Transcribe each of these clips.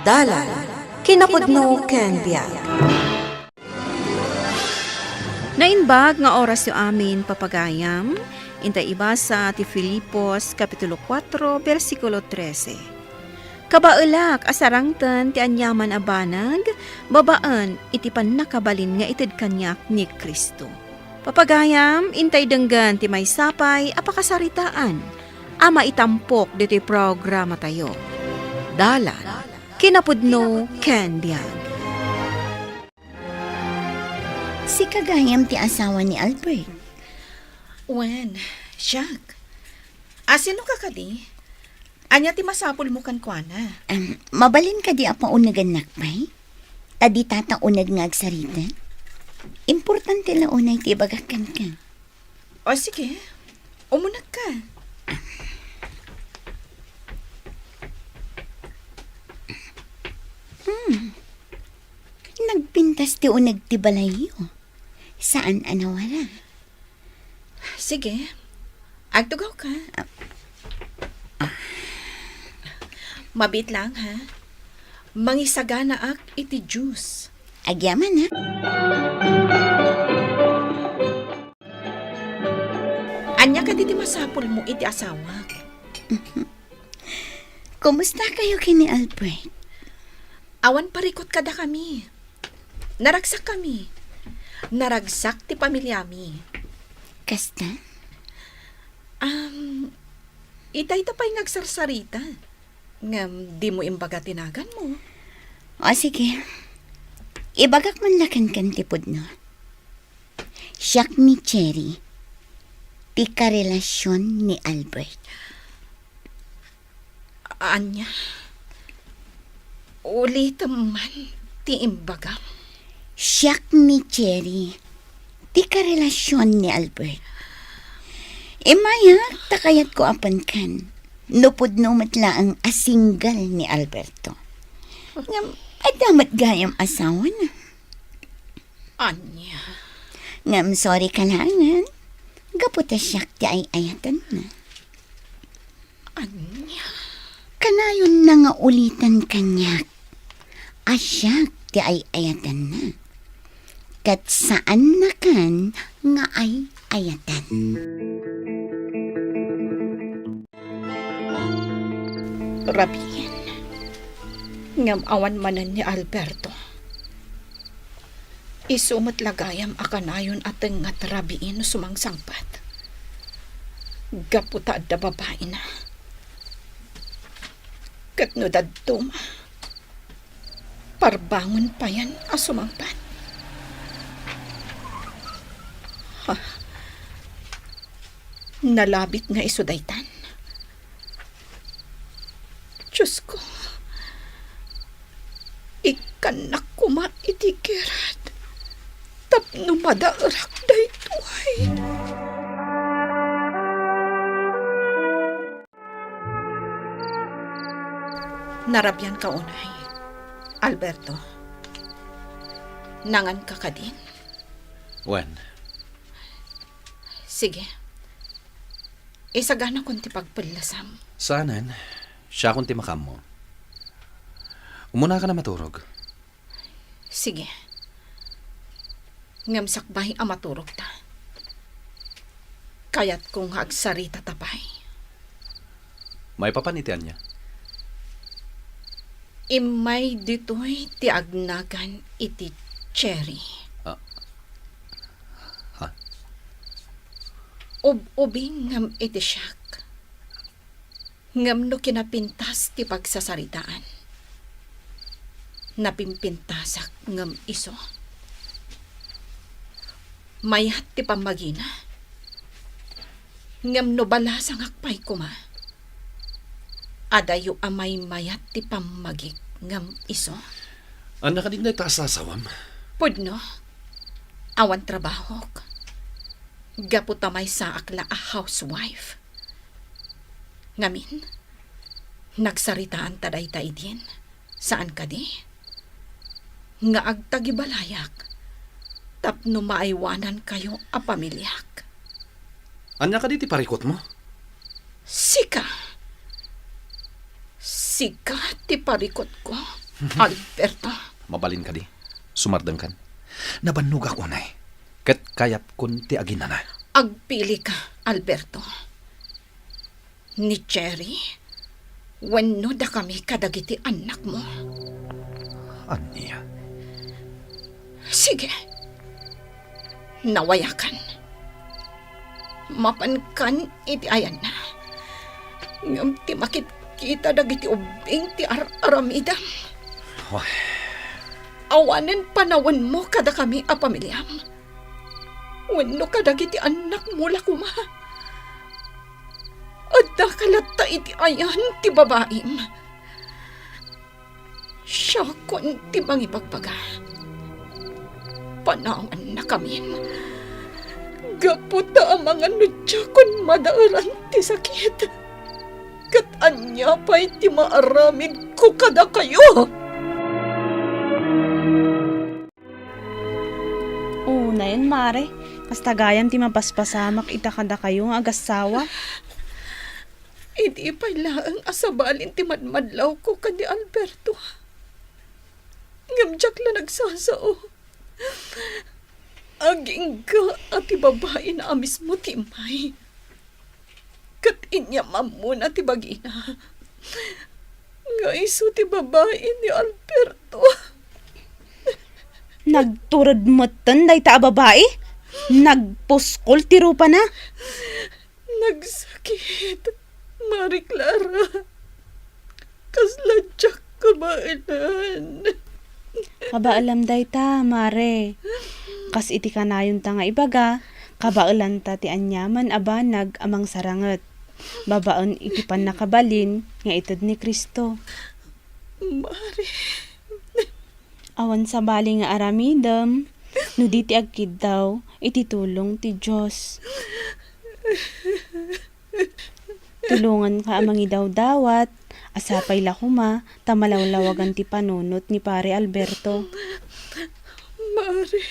Dalan, kinapudno ken biag. Nainbag nga oras yu amin papagayam, intay iba sa ti Filipos, Kapitulo 4, versikulo 13. Kabaelak asarangten ti anyaman a banag, babaan iti pannakabalin nga ited kanyak ni Kristo. Papagayam, intay denggan ti may sapay apakasaritaan, ama itampok diti programa tayo. Dalan, kinapudno ken biag. Si kagayam ti asawa ni Albert. Wen, Jack. Asino ka kadi? Anya ti masapul mo kan kuana. Mabalin ka di apa unagan nakpay? Tadi tata unag nga agsarita? Importante la unay ti bagakan ka. O sige, umunag ka. Nagpintas ti unag ti balayo. Saan anawara? Sige, agtugaw ka. Mabit lang ha. Mangisagana ak iti juice. Agyaman ha? Anya ka di masapul mo iti asawa. Kumusta kayo kini Albert? Awan parikot kada kami. Naragsak kami. Naragsak ti pamilyami. Kasta? Itay tapay ngagsarsarita. Ngam, di mo imbaga tinagan mo. O sige. Ibagak man lakan kan tipod no. Siyak ni Cherry. Ti karelasyon ni Albert. Anya? Ulit man ti imbaga. Siyak ni Cherry. Ti karelasyon ni Albert. Maya, takayat ko apan kan. Nupod no matla ang asinggal ni Alberto. Ngam, ay damat gayam asawa na. Anya? Ngam, sorry kalangan. Gaputa siyak ti ay ayatan na. Anya? Kanayon na nga ulitan kanyak. Asyak ti ay ayatan na. Kat saan na kan nga ay ayatan. Rabiin. Ngam awan manan ni Alberto. Isumat lagayam akanayon ateng nga rabiin sumangsangpat. Gaputa da babae na. Kat no dadtum. Parbangon pa yan asumangpat. Nalabit nga isudaytan. Diyos ko. Ikanak kuma itikirat. Tapno madaarak daytoy. Narabyan ka unay, Alberto. Nangan ka ka din. Wen, Sige. Isagana kong ti pagpalasam. saanan, siya kung timakam mo. Umuna ka na maturog. Sige. Ngamsakbay ang maturog ta. Kaya't kung agsarita tapay. May papanitian niya. Imay dito'y ti agnagan iti Cherry. Ha? Ubing ngam iti siyak. Ngam no kinapintas ti pagsasaritaan. Napimpintasak ngam iso. Mayat ti pamagina. Ngam no balasang akpay kuma. Adayo amay mayat ti pamagik ngam iso. Ang nakadinday taas sasawam. Pudno, awan trabahok. Gaputamay sa akla a housewife. Ngamin, nagsaritaan taday din. Saan ka di? Nga agtagibalayak. Tapno maaywanan kayo a pamilyak. Anya ka di ti parikot mo? Sika! Sika ti parikot ko. Alberto, Mabalin ka di. Sumardang kan. Nabannog ako na Kat kayat kunti agina na. agpili ka, Alberto. Ni Cherry, wenno da kami kadagiti anak mo. Anya? Sige. Nawayakan. Mapankan iti ayan na. Ngam ti makit kita dagiti ubing ti aramidam. Wah, Awanen panawan mo kada kami a pamilyam. Wenno kadagiti anak mo lakuma. Adda kalata iti ayan ti babaim. Siya kon ti mangibagbaga. Panawan na kamin. Gaputa ang mga nudya kon madaaran ti sakit. Kat anya pa'y ti maaramid ko kada kayo. Na yun, mare. Kastagayan ti mapaspasamak ita kada kayo nga agasawa. Hindi pa'y laang asabalin ti madmadlaw ko kadi Alberto. Ngamjak la nagsasao. Aging ka at ti babae na amis mo ti may. Kat inya mamuna ti bagina. Nga iso ti babae ni Alberto. Nagturod mo day ta babae? Nagpuskol ti rupa na? Nagsakit, Marie Clara. Kasladyak kabailan. Kabaalam day ta, mare. Kas iti kanayon ta nga ibaga, kabaalan ta ti anyaman abanag amang saranget. Babaon iti pan nakabalin nga itad ni Kristo. Marie. Awan sa bali nga aramidam, no di ti agkid daw, iti tulong ti Diyos. Tulungan ka amangi daw dawat, asapay lakuma, tamalawlawagan ti panunot ni pare Alberto. Marie.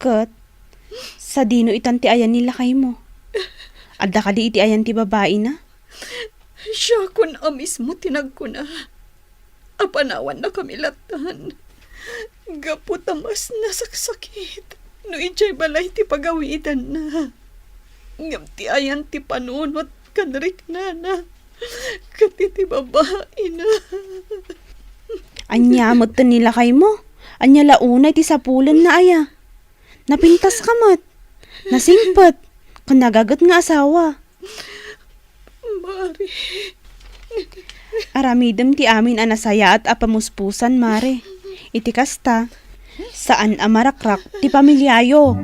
Kat, sa dino itan ti ayan nila kay mo. Adda ka di iti ayan ti babae na? Siya kun amis mo tinagkuna. Apanawan na kami latan. Gaputamas na saksakit. No ijay balay ti pagawitan na. Ngam ti ayan ti panunot kanrik na na. Kati ti babae na. Anya mo to nila kay mo. Anya launay ti sapulan na aya. Napintas ka mat. Nasingpat. Kung nagagat nga asawa. Mari. Aramidem ti amin anasaya at apamuspusan, mare. Iti kasta, saan amarakrak ti pamilyayo.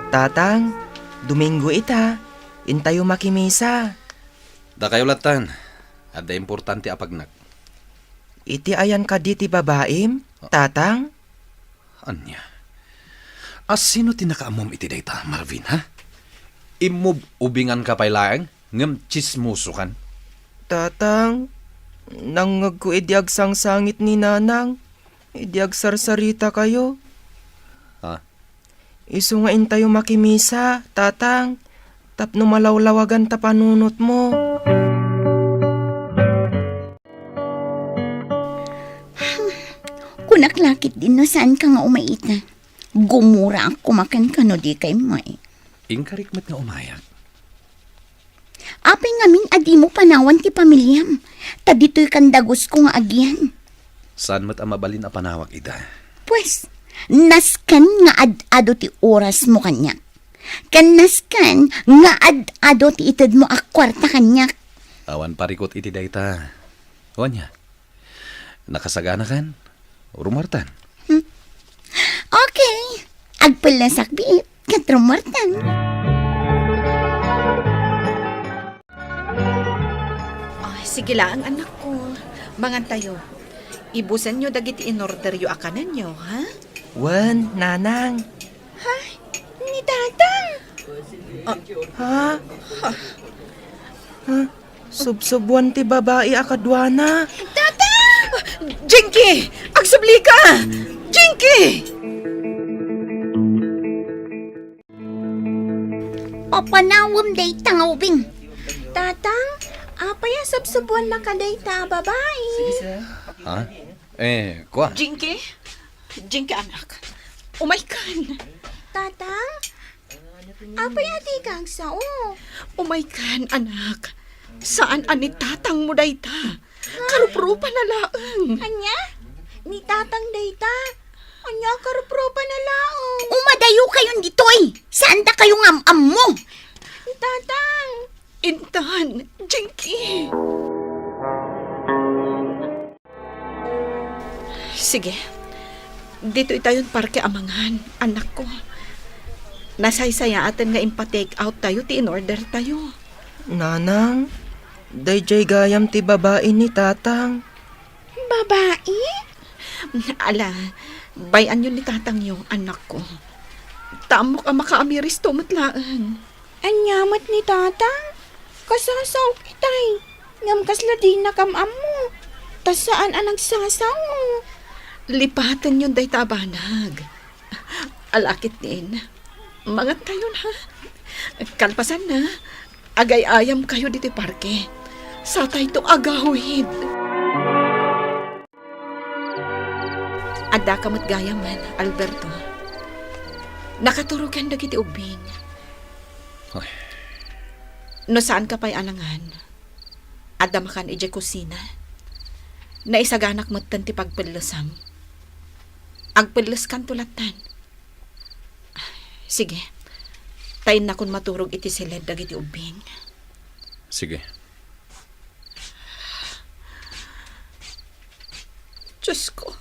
Tatang, Domingo ita. Intayo makimisa. Da kayo latan. Ada importante apagnak. Iti ayan ka di ti babaim, tatang? Anya? Sino tinakaamom iti dayta, Marvin, ha? Immob ubingan ka pa'y laeng, ngam chismuso kan. Tatang, nangag ko idiag sang-sangit ni nanang. Idiag sarsarita kayo. Ha? Isu nga intayo makimisa, tatang. Tapno malawlawagan ta panunot mo. Kunaklakit din no saan ka nga umaita. Gumura ang kumakan ka no di kay may. Inkarikmat nga umayag. Apay ngamin adi mo panawan ti pamilyam. Ta dito'y kandagos ko nga agyan. Saan mat ang mabalin a panawag ida? Pues, naskan nga ad-ado ti oras mo kanya. Kan naskan nga ad-ado ti itad mo akwarta kanya. Awan parikot iti dayta. Wanya. Nakasagana kan? Rumartan. Okay, agpalasak bi katrumartan. Ay, sige lang, anak ko. Mangan tayo. Ibusan nyo dagiti in-order yu akanan nyo, ha? Wan, nanang. Ni tatang. Ha? Ha? Subsubuan ti babae akadwana. Jinky! Agsubli ka! Jinky! Papanawam day tangawing. Tatang, apaya sabsubuan na kadayta, babae. Ha? Kuha. Jinky? Jinky, anak. Umaykan. Tatang, apaya di kang sao? Umaykan, anak. Saan ani tatang mo dayta? Karuprupa na laang. Anya? Ni tatang dayta. Anya karupropa na laong. Umadayo kayon ditoy. Saan da kayong am-am mo? Tatang, Intan, Jinky. Sige. Dito itayon parke amangan, anak ko. Nasaysaya atin nga impa-take out tayo, ti in-order tayo. Nanang, dayjay gayam ti babae ni tatang. babae? Ala, bayan yun ni tatang yung anak ko. Tamo ka makaamiris tumatlaan. Anyamat ni tatang? Kasasaw kitay. Ngam kasla di nakamam mo. Tas saan ang nagsasaw mo? Lipatan yun day tabanag. Alakit din. Mga tayo na. Kalpasan na. Agay-ayam kayo dito parke. Sa tayo to agawid. Ada kamot gayaman, Alberto. Nakaturugan na kiti ubing. Ay. No saan ka pa'y alangan? Ada makan ije kusina. Naisaganak mo't ti pagpilusam. Agpilus kan tulatan. Sige. Tayin na kun maturog iti silid dagiti ubing. Sige. Diyos ko.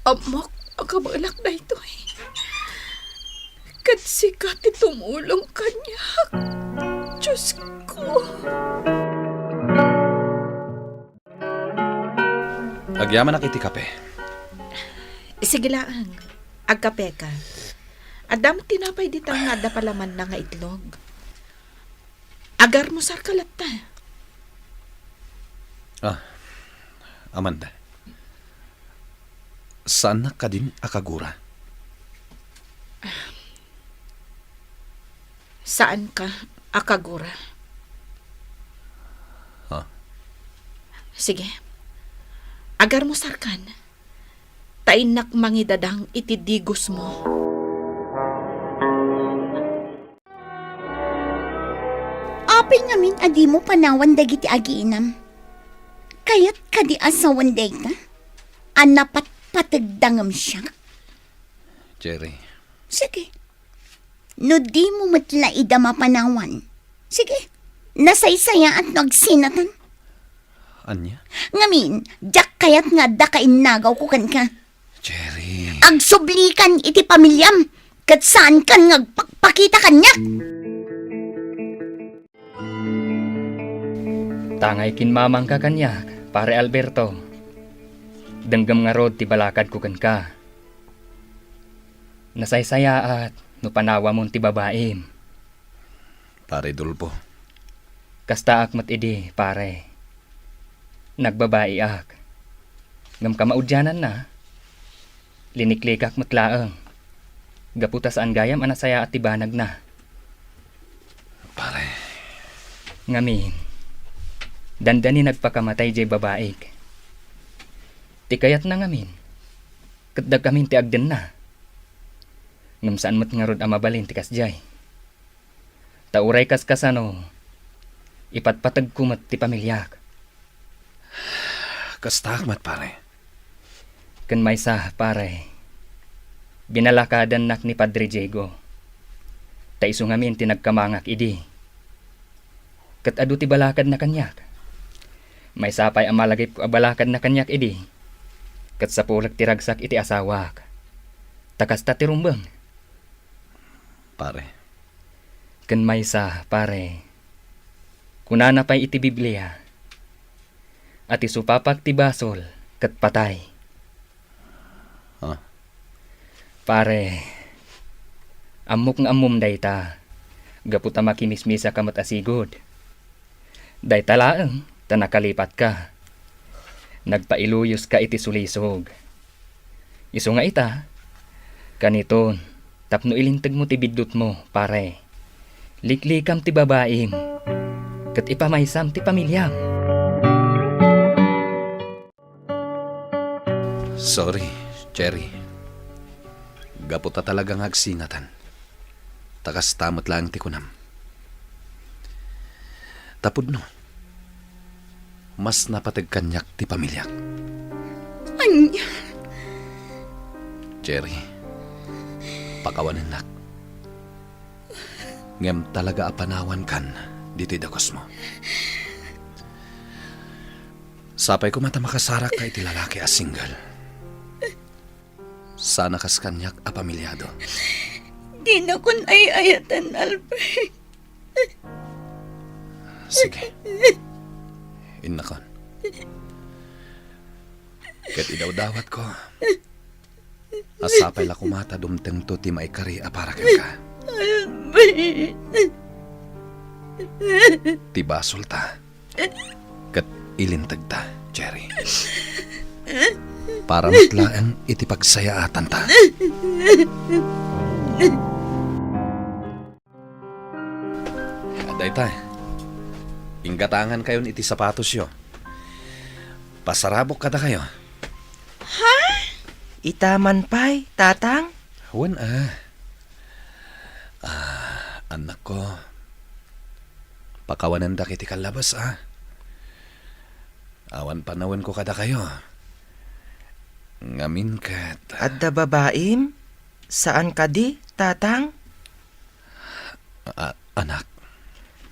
Amok, ang kabalak na ito eh. Katsikat tumulong kanya. Diyos ko. Agyaman na kiti kape. Sige laang. Agkape ka. Adam tinapay ditang nga da palaman na nga itlog. Agar mo sar kalata. Amanda. Saan na ka din akagura? Saan ka akagura? Ha? Sige. Agar mo sarkan. Tainak mangidadang itidigos mo. Apil ngamin adi mo panawan dagiti agiinam. Kayat kadi asawan day ka? Anapat patagdangam siya. Jerry. Sige. No di mo matla ida mapanawan. Sige. Nasaysaya at nagsinatan. Anya? Ngamin, jak kayat nga da kainagaw ko kan ka. Jerry. Agsublikan iti pamilyam. Kat saan kan ngagpakita kanya. Tangay kinmamang ka kanyak, pare Alberto. Denggam nga rod ti balakad ko kan ka. Nasaysaya at no panawa mon ti babaim. Pare Dulpo. Kasta ak mat idi, pare. Nagbabae ak. Ngam ka maudyanan na. Liniklikak matlaang. Gaputa saan gayam anasaya at tibanag na. Pare. Ngamin. Dandani nagpakamatay jay babaik. Ti kayat na ngamin. Katdag kamin ti agden na. Ngam saan mat nga rod amabalin ti kasjay. Tauray kas kasano. Ipatpatag kumat ti pamilyak. Kastakmat, pare. Kan may sa pare. Binalakadan nak ni Padre Diego. Ta iso ngamin ti nagkamangak idi. Kat adu ti balakad na kanyak. May sapay ang malagip ko abalakad na kanyak idi. Kat sa pulag ti ragsak iti asawak. Takas ta ti rumbang. Pare. Kan may sa pare. Kunana pa'y iti Biblia. At isupapak ti basol kat patay. Ha? Pare. Amok nga amum dayta. Gaputa makimismisa ka matasigod. Dayta laeng. Nakalipat ka. Nagpailuyos ka iti sulisog. Iso nga ita, kaniton, tapno ilintag mo ti bidot mo, pare. Liklikam ti babaim, kat ipamaysam ti pamilyam. Sorry, Cherry. Gaputa talagang agsinatan. Takas tamot lang ti kunam. Tapod no. Mas napatag kanyak ti pamilyak. Anya, Cherry, pakawanan nak. Ngem talaga apanawan kan dito'y dakos mo. Sapay ko mata makasarak ka iti lalaki a single. Sana kas kanyak a pamilyado. Di na kun ay ayatan, Albert. Sige. Innakon. Ket idaw-dawat ko. Asapay la kumata dumteng to ti maikari a para ken ka. Ti basol ta. Ket ilintag ta, Cherry. Para matlaang iti pagsayaatan ta. Aday ta. Inggatangan kayon iti sapatos yo. Pasarabok kada kayo. Itaman pa'y, tatang. Huwan anak ko. Pakawanan da kiti kalabas Awan panawan ko kada kayo. Ngamin kat. Adda babaim? Saan ka di, tatang? Anak,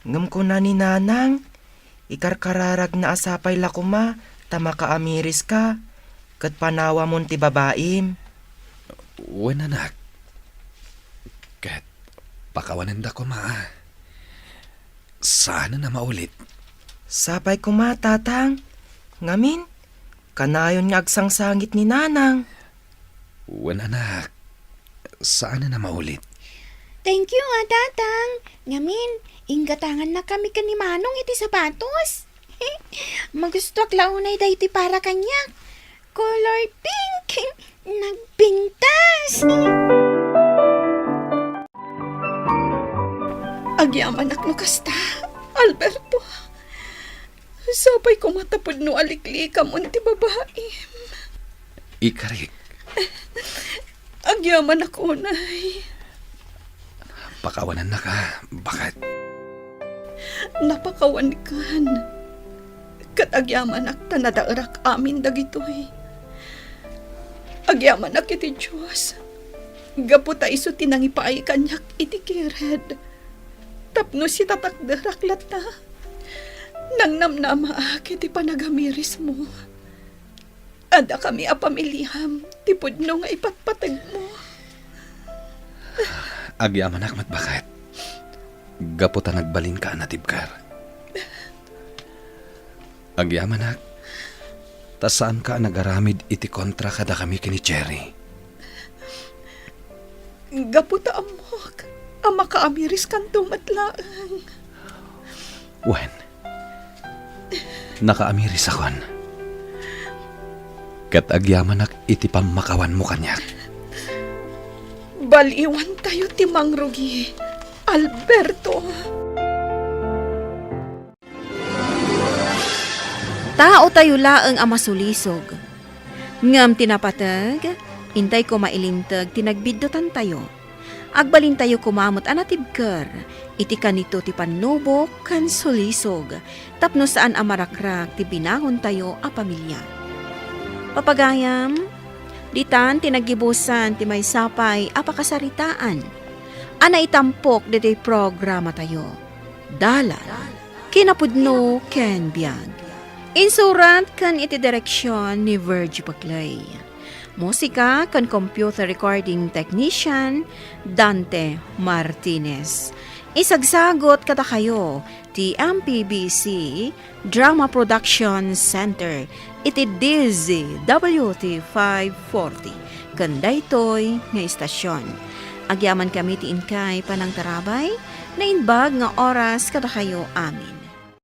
Ngam ko na ni nanang. Ikarkararag na asapay lakuma, tama ka amiris ka. Kat panawa mon ti babaim. huwan anak. Kat pakawanan da ko Sana na maulit. Sapay kuma, tatang. Ngamin, kanayon nga agsangsangit ni nanang. Huwan anak. Sana na maulit. Thank you, tatang. Ngamin, inggatangan na kami kani Manong iti sapatos. Magustuak launay da iti para kanya. Color pink. Nagpintas. agyaman no kasta, Alberto. Sapay ko matapod no aliklikam unti babae. Ikarik. Agyaman ako, nay. Pakawanan na ka. Bakit? Napakawan kan. Kat agyaman ak tanadaarak amin dagitoy. Agyaman ak iti Diyos. Gaputa iso tinangipaay kanyak iti kired. Tapno si tatakdarak lata. Nang namnama ak iti panagamiris mo. Ada kami a pamilyam, tipod no nga ipatpatag mo. Agyaman akmat bakit? Gaputa nagbalin ka natibkar. Agyaman ak. Tasaan ka nagaramid iti kontra kada kami kini Cherry. Gaputa amok, ama kaamiris kanto matlaang. Wen, nakaamiris akon. Kat agyaman ak iti pamakawan mo kanyak. Baliwan tayo timang rugi, Alberto. Tao tayo laeng amasulisog. Ngam tinapatag, intay ko mailintag tinagbiddotan tayo. Agbalin tayo kumamot anatibker, iti kanito ti panubok kan sulisog, tapno saan amarakrak ti binahon tayo a pamilya. Papagayam, ditan tinagibusan ti may sapay apakasaritaan. Ana itampok diti programa tayo. Dalal, kinapudno ken biag. Insurat kan iti direksyon ni Virgie Paclay. Musika kan computer recording technician Dante Martinez. Isagsagot kata kayo ti MPBC Drama Production Center iti DZWT 540 kan daytoy nga istasyon. Agyaman kami ti inkay panang tarabay na inbag nga oras kata kayo amin.